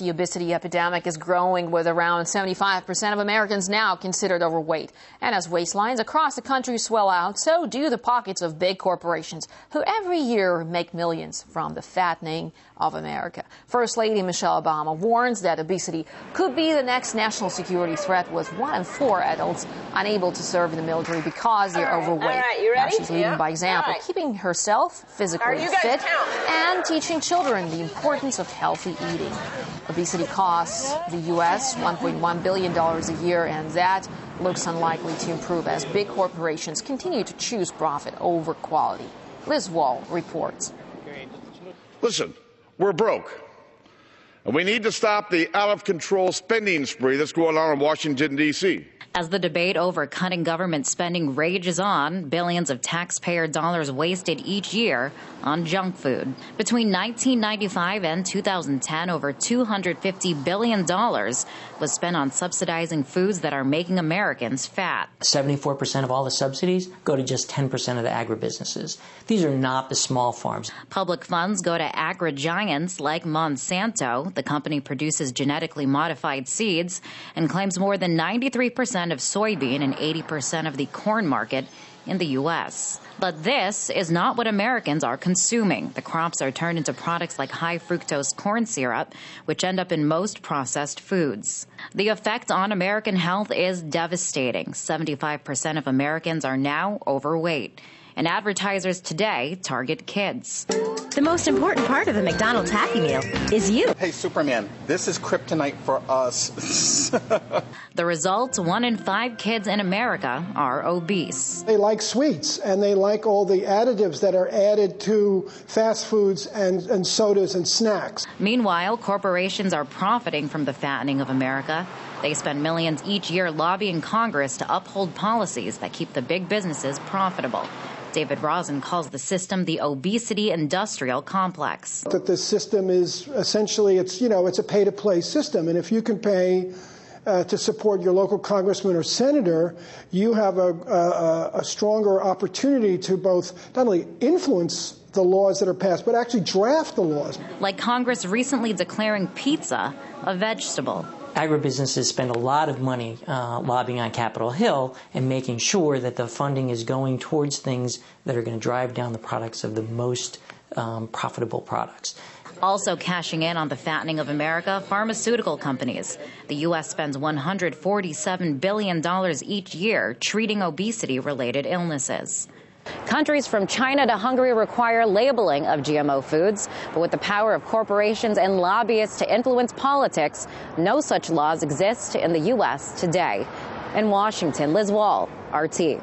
The obesity epidemic is growing, with around 75% of Americans now considered overweight. And as waistlines across the country swell out, so do the pockets of big corporations who every year make millions from the fattening of America. First Lady Michelle Obama warns that obesity could be the next national security threat, with 1 in 4 adults unable to serve in the military because they're overweight. All right, you ready? Now she's leading by example, keeping herself physically fit and teaching children the importance of healthy eating. Obesity costs the U.S. $1.1 billion a year, and that looks unlikely to improve as big corporations continue to choose profit over quality. Liz Wall reports. Listen, we're broke, and we need to stop the out-of-control spending spree that's going on in Washington, D.C. As the debate over cutting government spending rages on, billions of taxpayer dollars wasted each year on junk food. Between 1995 and 2010, over $250 billion was spent on subsidizing foods that are making Americans fat. 74% of all the subsidies go to just 10% of the agribusinesses. These are not the small farms. Public funds go to agri-giants like Monsanto. The company produces genetically modified seeds and claims more than 93% of soybean and 80% of the corn market in the U.S. But this is not what Americans are consuming. The crops are turned into products like high fructose corn syrup, which end up in most processed foods. The effect on American health is devastating. 75% of Americans are now overweight. And advertisers today target kids. The most important part of the McDonald's Happy Meal is you. Hey, Superman, this is kryptonite for us. The result, 1 in 5 kids in America are obese. They like sweets, and they like all the additives that are added to fast foods and sodas and snacks. Meanwhile, corporations are profiting from the fattening of America. They spend millions each year lobbying Congress to uphold policies that keep the big businesses profitable. David Rosen calls the system the obesity industrial complex. That the system is essentially, it's a pay-to-play system, and if you can pay to support your local congressman or senator, you have a stronger opportunity to both not only influence the laws that are passed, but actually draft the laws. Like Congress recently declaring pizza a vegetable. Agribusinesses spend a lot of money lobbying on Capitol Hill and making sure that the funding is going towards things that are going to drive down the products of the most profitable products. Also cashing in on the fattening of America, pharmaceutical companies. The U.S. spends $147 billion each year treating obesity-related illnesses. Countries from China to Hungary require labeling of GMO foods, but with the power of corporations and lobbyists to influence politics, no such laws exist in the U.S. today. In Washington, Liz Wall, RT.